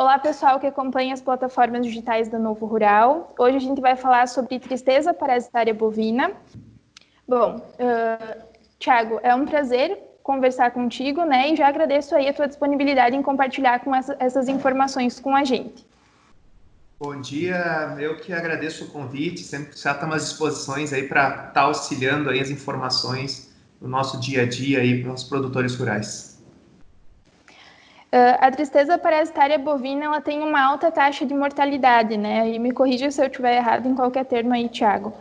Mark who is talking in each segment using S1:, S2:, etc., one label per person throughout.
S1: Olá, pessoal que acompanha as plataformas digitais da Novo Rural. Hoje a gente vai falar sobre tristeza parasitária bovina. Bom, Thiago, é um prazer conversar contigo, né? E já agradeço aí a tua disponibilidade em compartilhar com essas informações com a gente.
S2: Bom dia, eu que agradeço o convite, sempre já estamos à disposição aí para estar auxiliando aí as informações no nosso dia a dia aí para os produtores rurais.
S1: A tristeza parasitária bovina, ela tem uma alta taxa de mortalidade, né? E me corrija se eu estiver errado em qualquer termo aí, Thiago.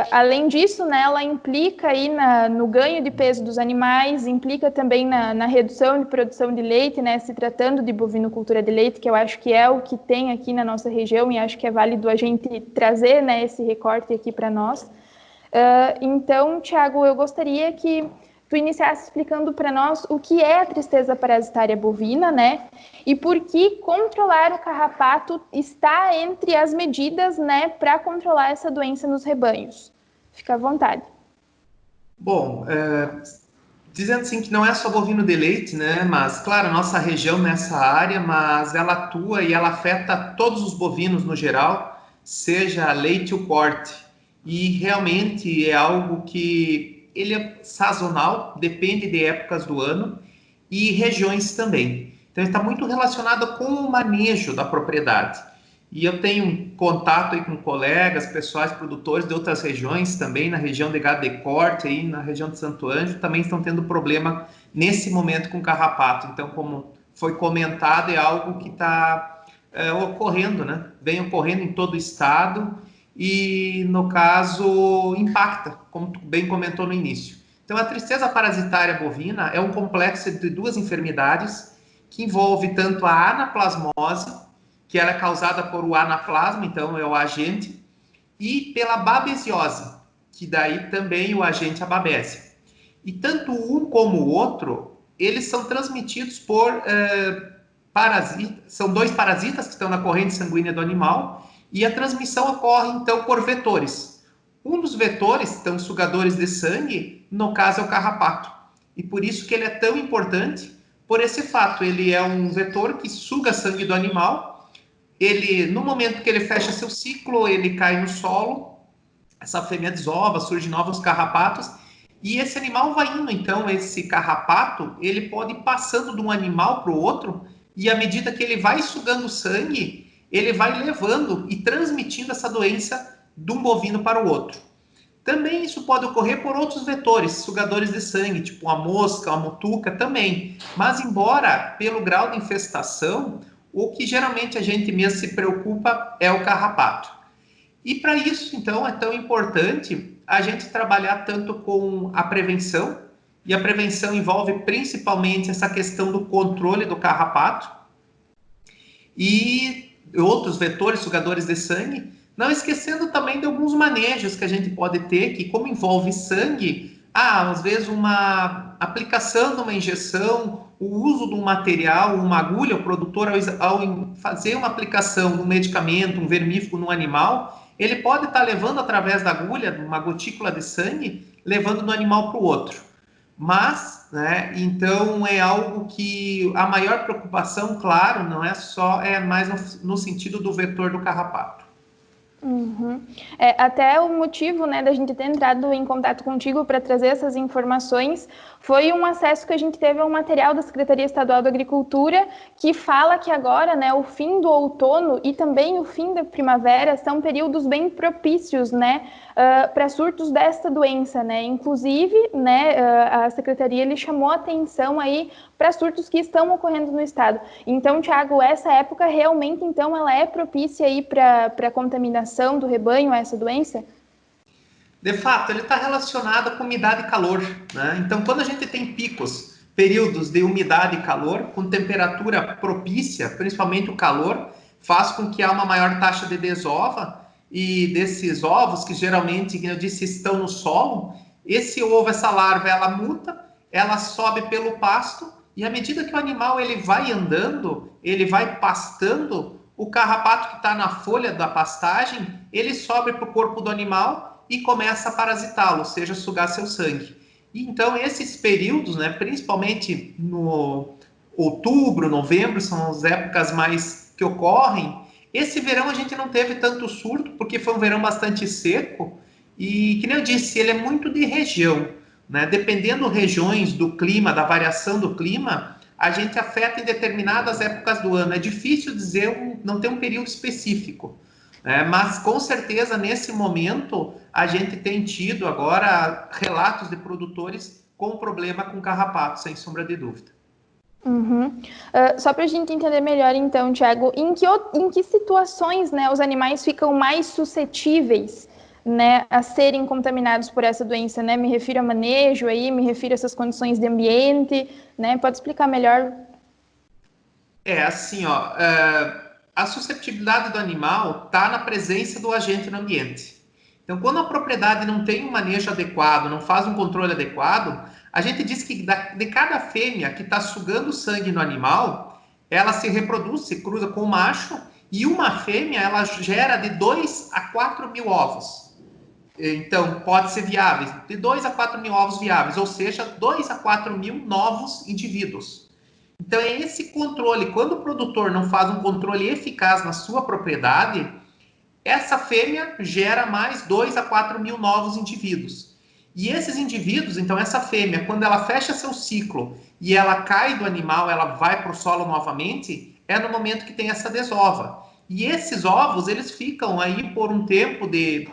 S1: Além disso, né, ela implica aí no ganho de peso dos animais, implica também na redução de produção de leite, né? Se tratando de bovinocultura de leite, que eu acho que é o que tem aqui na nossa região e acho que é válido a gente trazer, né, esse recorte aqui para nós. Então, Thiago, eu gostaria que tu iniciasse explicando para nós o que é a tristeza parasitária bovina, né? E por que controlar o carrapato está entre as medidas, né, para controlar essa doença nos rebanhos. Fica à vontade.
S2: Bom, dizendo assim que não é só bovino de leite, né? Mas, claro, nossa região nessa área, mas ela atua e ela afeta todos os bovinos no geral, seja leite ou corte. E realmente é algo que ele é sazonal, depende de épocas do ano e regiões também. Então está muito relacionado com o manejo da propriedade. E eu tenho contato aí com colegas, pessoais produtores de outras regiões também, na região de gado de corte, aí na região de Santo Ângelo, também estão tendo problema nesse momento com carrapato. Então, como foi comentado, é algo que está ocorrendo, né? Vem ocorrendo em todo o estado e, no caso, impacta, como tu bem comentou no início. Então, a tristeza parasitária bovina é um complexo de duas enfermidades que envolve tanto a anaplasmose, que ela é causada por o anaplasma, então é o agente, e pela babesiose, que daí também o agente é a babésia. E tanto um como o outro, eles são transmitidos por parasitas, são dois parasitas que estão na corrente sanguínea do animal, e a transmissão ocorre então por vetores. Um dos vetores, então sugadores de sangue, no caso é o carrapato. E por isso que ele é tão importante, por esse fato, ele é um vetor que suga sangue do animal. Ele, no momento que ele fecha seu ciclo, ele cai no solo, essa fêmea desova, surgem novos carrapatos, e esse animal vai indo, então, esse carrapato, ele pode ir passando de um animal para o outro, e à medida que ele vai sugando sangue, ele vai levando e transmitindo essa doença de um bovino para o outro. Também isso pode ocorrer por outros vetores, sugadores de sangue, tipo a mosca, a mutuca também. Mas embora pelo grau de infestação, o que geralmente a gente mesmo se preocupa é o carrapato. E para isso, então, é tão importante a gente trabalhar tanto com a prevenção, e a prevenção envolve principalmente essa questão do controle do carrapato e outros vetores, sugadores de sangue, não esquecendo também de alguns manejos que a gente pode ter, que como envolve sangue, às vezes uma aplicação de uma injeção, o uso de um material, uma agulha, o produtor ao fazer uma aplicação de um medicamento, um vermífugo no animal, ele pode estar levando através da agulha, uma gotícula de sangue, levando do animal para o outro. Mas, né, então é algo que a maior preocupação, claro, não é só, é mais no sentido do vetor do carrapato.
S1: Uhum. Até o motivo, né, da gente ter entrado em contato contigo para trazer essas informações foi um acesso que a gente teve ao material da Secretaria Estadual da Agricultura, que fala que agora, né, o fim do outono e também o fim da primavera são períodos bem propícios, né, para surtos desta doença, né. Inclusive, né, a Secretaria ele chamou a atenção aí para surtos que estão ocorrendo no estado. Então, Thiago, essa época realmente, então, ela é propícia aí para a contaminação do rebanho a essa doença?
S2: De fato, ele está relacionado com umidade e calor, né? Então, quando a gente tem picos, períodos de umidade e calor, com temperatura propícia, principalmente o calor, faz com que há uma maior taxa de desova, e desses ovos, que geralmente, como eu disse, estão no solo, esse ovo, essa larva, ela muta, ela sobe pelo pasto, e à medida que o animal ele vai andando, ele vai pastando, o carrapato que está na folha da pastagem, ele sobe para o corpo do animal e começa a parasitá-lo, ou seja, sugar seu sangue. E então, esses períodos, né, principalmente no outubro, novembro, são as épocas mais que ocorrem. Esse verão a gente não teve tanto surto, porque foi um verão bastante seco, e, que nem eu disse, ele é muito de região, né? Dependendo regiões do clima, da variação do clima, a gente afeta em determinadas épocas do ano. É difícil dizer, não tem um período específico, né? Mas com certeza nesse momento a gente tem tido agora relatos de produtores com problema com carrapato, sem sombra de dúvida.
S1: Uhum. Só para a gente entender melhor, então, Tiago, em que situações, né, os animais ficam mais suscetíveis, né, a serem contaminados por essa doença, né? Me refiro a manejo aí, me refiro a essas condições de ambiente, né? Pode explicar melhor?
S2: Assim, ó, a susceptibilidade do animal está na presença do agente no ambiente. Então, quando a propriedade não tem um manejo adequado, não faz um controle adequado, a gente diz que de cada fêmea que está sugando sangue no animal, ela se reproduz, se cruza com o macho, e uma fêmea ela gera de 2 a 4 mil ovos. Então, pode ser viáveis, de 2 a 4 mil ovos viáveis, ou seja, 2 a 4 mil novos indivíduos. Então, é esse controle. Quando o produtor não faz um controle eficaz na sua propriedade, essa fêmea gera mais 2 a 4 mil novos indivíduos. E esses indivíduos, então essa fêmea, quando ela fecha seu ciclo e ela cai do animal, ela vai para o solo novamente, é no momento que tem essa desova. E esses ovos, eles ficam aí por um tempo de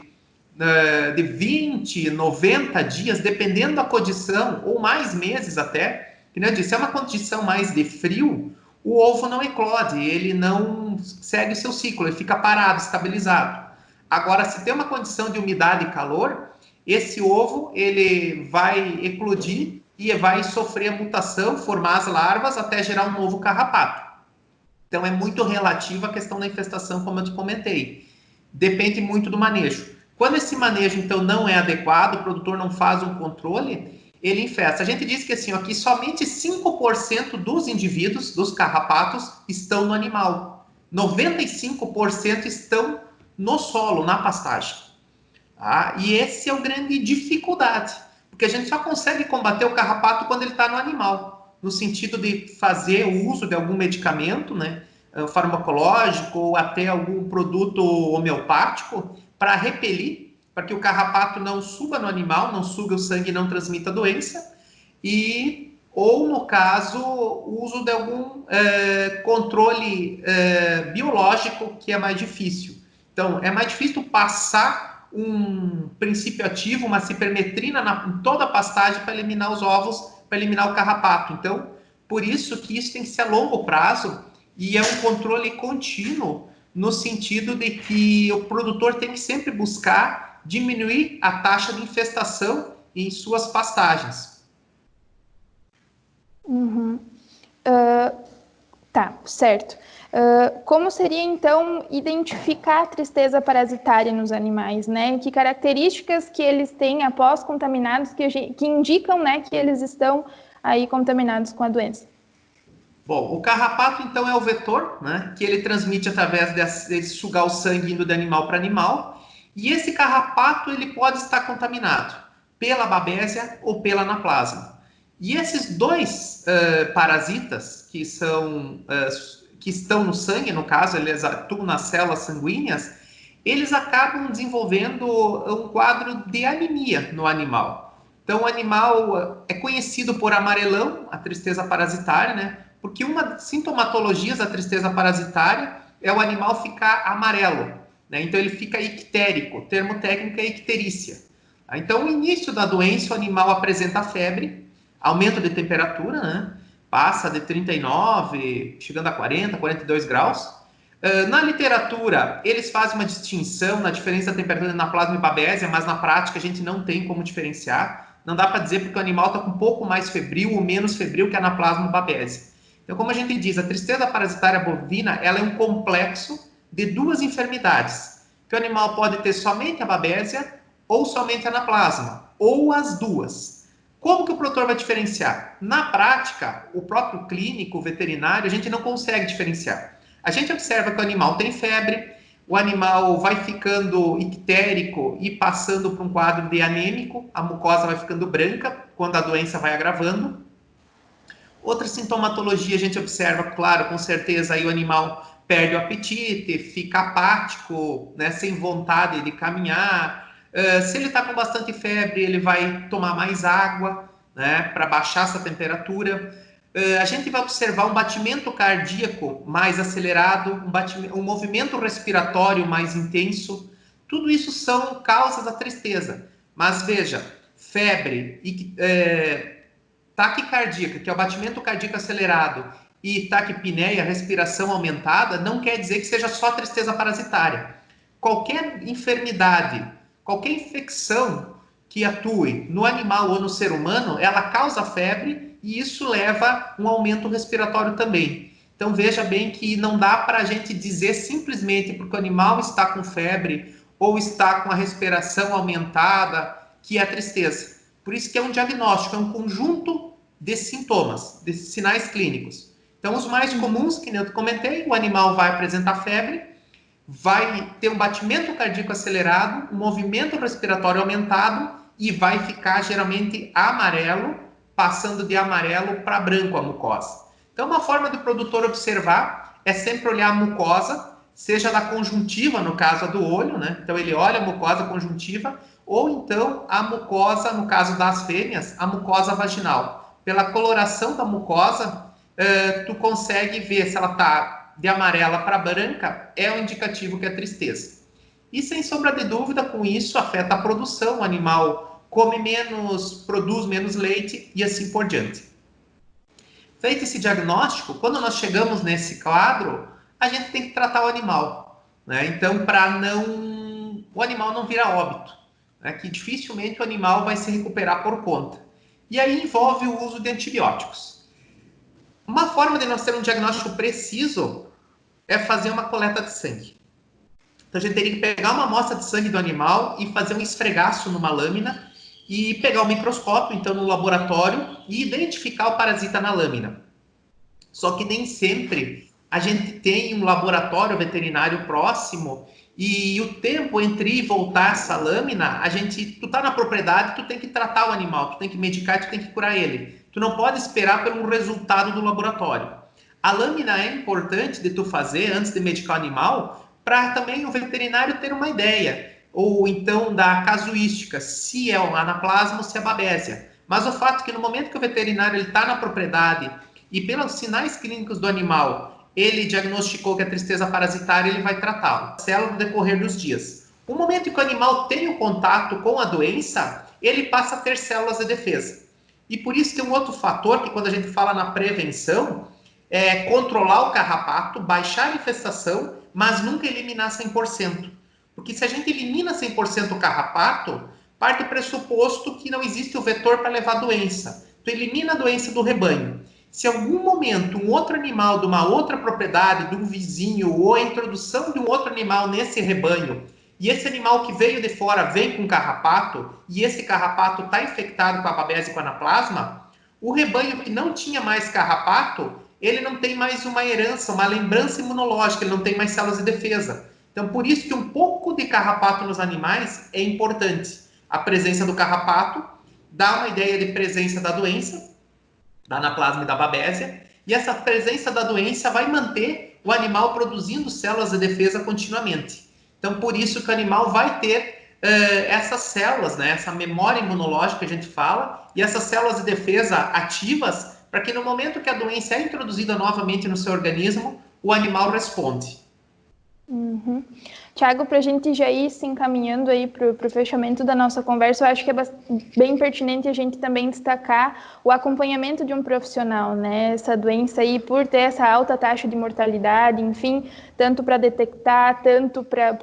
S2: 20, 90 dias, dependendo da condição, ou mais meses até. Como eu disse, é uma condição mais de frio, o ovo não eclode, ele não segue o seu ciclo, ele fica parado, estabilizado. Agora, se tem uma condição de umidade e calor, esse ovo ele vai eclodir e vai sofrer a mutação, formar as larvas até gerar um novo carrapato. Então, é muito relativa a questão da infestação, como eu te comentei. Depende muito do manejo. Quando esse manejo, então, não é adequado, o produtor não faz um controle, ele infesta. A gente diz que, assim, ó, que somente 5% dos indivíduos, dos carrapatos, estão no animal. 95% estão no solo, na pastagem. Tá? E esse é o grande dificuldade, porque a gente só consegue combater o carrapato quando ele está no animal, no sentido de fazer o uso de algum medicamento, né, farmacológico ou até algum produto homeopático para repelir, para que o carrapato não suba no animal, não suga o sangue e não transmita a doença, ou no caso, o uso de algum controle biológico que é mais difícil. Então, é mais difícil passar um princípio ativo, uma cipermetrina em toda a pastagem para eliminar os ovos, para eliminar o carrapato. Então, por isso que isso tem que ser a longo prazo e é um controle contínuo no sentido de que o produtor tem que sempre buscar diminuir a taxa de infestação em suas pastagens.
S1: Uhum. Tá, certo. Como seria, então, identificar a tristeza parasitária nos animais, né? Que características que eles têm após contaminados que indicam, né, que eles estão aí contaminados com a doença?
S2: Bom, o carrapato, então, é o vetor, né, que ele transmite através de sugar o sangue indo de animal para animal, e esse carrapato, ele pode estar contaminado pela babésia ou pela anaplasma. E esses dois parasitas, que estão no sangue, no caso, eles atuam nas células sanguíneas, eles acabam desenvolvendo um quadro de anemia no animal. Então, o animal é conhecido por amarelão, a tristeza parasitária, né? Porque uma das sintomatologias da tristeza parasitária é o animal ficar amarelo, né? Então, ele fica ictérico, o termo técnico é icterícia. Então, no início da doença, o animal apresenta febre, aumento de temperatura, né? Passa de 39, chegando a 40, 42 graus. Na literatura, eles fazem uma distinção na diferença da temperatura de anaplasma e babésia, mas na prática a gente não tem como diferenciar. Não dá para dizer porque o animal está com um pouco mais febril ou menos febril que a anaplasma e babésia. Então, como a gente diz, a tristeza parasitária bovina ela é um complexo de duas enfermidades. Que o animal pode ter somente a babésia ou somente a anaplasma, ou as duas. Como que o produtor vai diferenciar? Na prática, o próprio clínico, o veterinário, a gente não consegue diferenciar. A gente observa que o animal tem febre, o animal vai ficando ictérico e passando para um quadro de anêmico, a mucosa vai ficando branca quando a doença vai agravando. Outra sintomatologia a gente observa, claro, com certeza, aí o animal perde o apetite, fica apático, né, sem vontade de caminhar. Se ele está com bastante febre, ele vai tomar mais água, né, para baixar essa temperatura. A gente vai observar um batimento cardíaco mais acelerado, um movimento respiratório mais intenso. Tudo isso são causas da tristeza. Mas veja, febre e taquicardíaca, que é o batimento cardíaco acelerado, e taquipneia, respiração aumentada, não quer dizer que seja só tristeza parasitária. Qualquer enfermidade, qualquer infecção que atue no animal ou no ser humano, ela causa febre e isso leva a um aumento respiratório também. Então veja bem que não dá para a gente dizer simplesmente porque o animal está com febre ou está com a respiração aumentada que é tristeza. Por isso que é um diagnóstico, é um conjunto de sintomas, de sinais clínicos. Então, os mais comuns, que eu comentei, o animal vai apresentar febre, vai ter um batimento cardíaco acelerado, um movimento respiratório aumentado e vai ficar geralmente amarelo, passando de amarelo para branco a mucosa. Então, uma forma do produtor observar é sempre olhar a mucosa, seja da conjuntiva, no caso do olho, né? Então, ele olha a mucosa conjuntiva, ou então a mucosa, no caso das fêmeas, a mucosa vaginal. Pela coloração da mucosa, tu consegue ver se ela está de amarela para branca, é um indicativo que é tristeza. E sem sombra de dúvida, com isso afeta a produção, o animal come menos, produz menos leite e assim por diante. Feito esse diagnóstico, quando nós chegamos nesse quadro, a gente tem que tratar o animal, né? Então, para o animal não virar óbito, né? Que dificilmente o animal vai se recuperar por conta. E aí envolve o uso de antibióticos. Uma forma de nós ter um diagnóstico preciso é fazer uma coleta de sangue. Então a gente teria que pegar uma amostra de sangue do animal e fazer um esfregaço numa lâmina e pegar o microscópio, então, no laboratório e identificar o parasita na lâmina. Só que nem sempre a gente tem um laboratório veterinário próximo e o tempo entre ir e voltar essa lâmina, tu tá na propriedade, tu tem que tratar o animal, tu tem que medicar, tu tem que curar ele. Tu não pode esperar pelo resultado do laboratório. A lâmina é importante de tu fazer antes de medicar o animal, para também o veterinário ter uma ideia, ou então da casuística, se é o anaplasma ou se é babésia. Mas o fato é que no momento que o veterinário está na propriedade e pelos sinais clínicos do animal, ele diagnosticou que é tristeza parasitária, ele vai tratá-lo. Célula no decorrer dos dias. No momento que o animal tem o contato com a doença, ele passa a ter células de defesa. E por isso tem um outro fator que quando a gente fala na prevenção, é controlar o carrapato, baixar a infestação, mas nunca eliminar 100%. Porque se a gente elimina 100% o carrapato, parte do pressuposto que não existe o vetor para levar a doença. Tu elimina a doença do rebanho. Se em algum momento um outro animal de uma outra propriedade, de um vizinho, ou a introdução de um outro animal nesse rebanho, e esse animal que veio de fora vem com carrapato, e esse carrapato está infectado com a babésia e com a anaplasma, o rebanho que não tinha mais carrapato, ele não tem mais uma herança, uma lembrança imunológica, ele não tem mais células de defesa. Então, por isso que um pouco de carrapato nos animais é importante. A presença do carrapato dá uma ideia de presença da doença, da anaplasma e da babésia, e essa presença da doença vai manter o animal produzindo células de defesa continuamente. Então, por isso que o animal vai ter essas células, né, essa memória imunológica que a gente fala, e essas células de defesa ativas, para que no momento que a doença é introduzida novamente no seu organismo, o animal responde.
S1: Uhum. Tiago, para a gente já ir se encaminhando aí para o fechamento da nossa conversa, eu acho que é bem pertinente a gente também destacar o acompanhamento de um profissional, né? Essa doença aí, por ter essa alta taxa de mortalidade, enfim, tanto para detectar, tanto para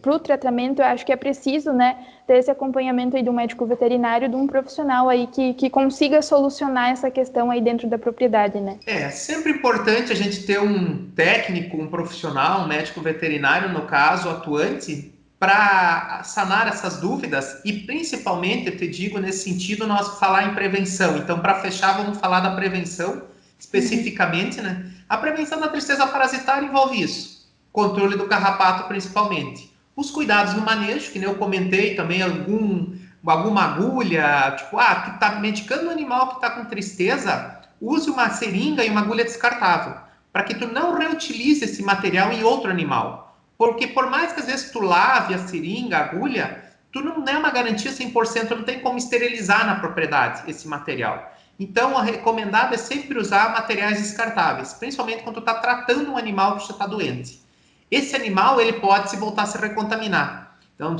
S1: o tratamento, eu acho que é preciso, né, ter esse acompanhamento aí de um médico veterinário, de um profissional aí que consiga solucionar essa questão aí dentro da propriedade, né?
S2: É sempre importante a gente ter um técnico, um profissional, um médico veterinário, no caso, atuante, para sanar essas dúvidas e principalmente, eu te digo, nesse sentido, nós falar em prevenção. Então, para fechar, vamos falar da prevenção especificamente, né? A prevenção da tristeza parasitária envolve isso, controle do carrapato principalmente. Os cuidados no manejo, que nem eu comentei também, alguma agulha, tipo, que está medicando o animal que está com tristeza, use uma seringa e uma agulha descartável, para que tu não reutilize esse material em outro animal. Porque por mais que às vezes tu lave a seringa, a agulha, tu não é uma garantia 100%, não tem como esterilizar na propriedade esse material. Então, o recomendado é sempre usar materiais descartáveis, principalmente quando tu está tratando um animal que já está doente. Esse animal, ele pode se voltar a se recontaminar. Então,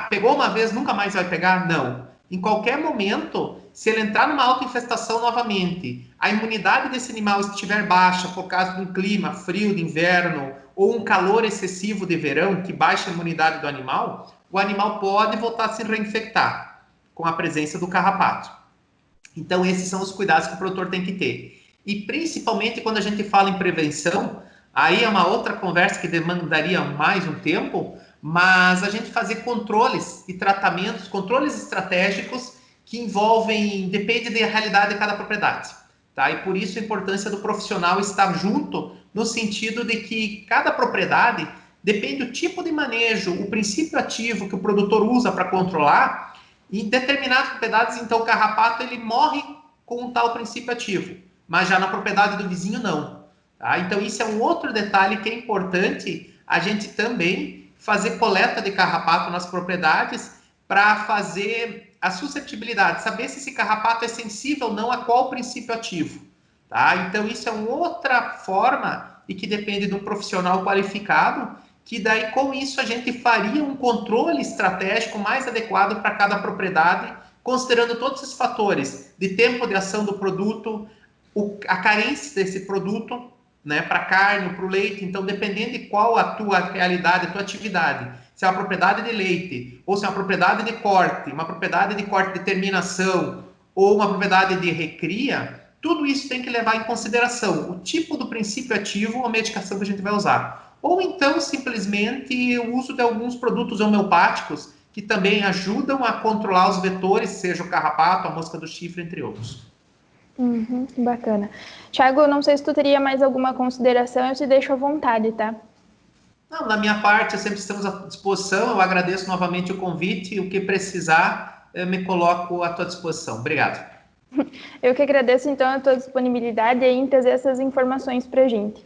S2: pegou uma vez, nunca mais vai pegar? Não. Em qualquer momento, se ele entrar numa autoinfestação novamente, a imunidade desse animal estiver baixa por causa de um clima frio de inverno ou um calor excessivo de verão que baixa a imunidade do animal, o animal pode voltar a se reinfectar com a presença do carrapato. Então, esses são os cuidados que o produtor tem que ter. E principalmente quando a gente fala em prevenção, aí é uma outra conversa que demandaria mais um tempo, mas a gente fazer controles e tratamentos, controles estratégicos que envolvem, depende da realidade de cada propriedade. Tá? E por isso a importância do profissional estar junto, no sentido de que cada propriedade, depende do tipo de manejo, o princípio ativo que o produtor usa para controlar. Em determinadas propriedades, então, o carrapato ele morre com um tal princípio ativo, mas já na propriedade do vizinho não. Tá? Então, isso é um outro detalhe que é importante a gente também fazer coleta de carrapato nas propriedades para fazer a suscetibilidade, saber se esse carrapato é sensível ou não a qual princípio ativo. Tá? Então, isso é uma outra forma e que depende de um profissional qualificado, que daí com isso a gente faria um controle estratégico mais adequado para cada propriedade, considerando todos esses fatores de tempo de ação do produto, a carência desse produto, né, para a carne, para o leite. Então, dependendo de qual a tua realidade, a tua atividade, se é uma propriedade de leite, ou se é uma propriedade de corte, de terminação, ou uma propriedade de recria, tudo isso tem que levar em consideração o tipo do princípio ativo ou a medicação que a gente vai usar. Ou então, simplesmente, o uso de alguns produtos homeopáticos que também ajudam a controlar os vetores, seja o carrapato, a mosca do chifre, entre outros.
S1: Bacana. Thiago, não sei se tu teria mais alguma consideração, eu te deixo à vontade, tá?
S2: Não, da minha parte, sempre estamos à disposição. Eu agradeço novamente o convite e o que precisar, eu me coloco à tua disposição. Obrigado.
S1: Eu que agradeço, então, a tua disponibilidade em trazer essas informações para a gente.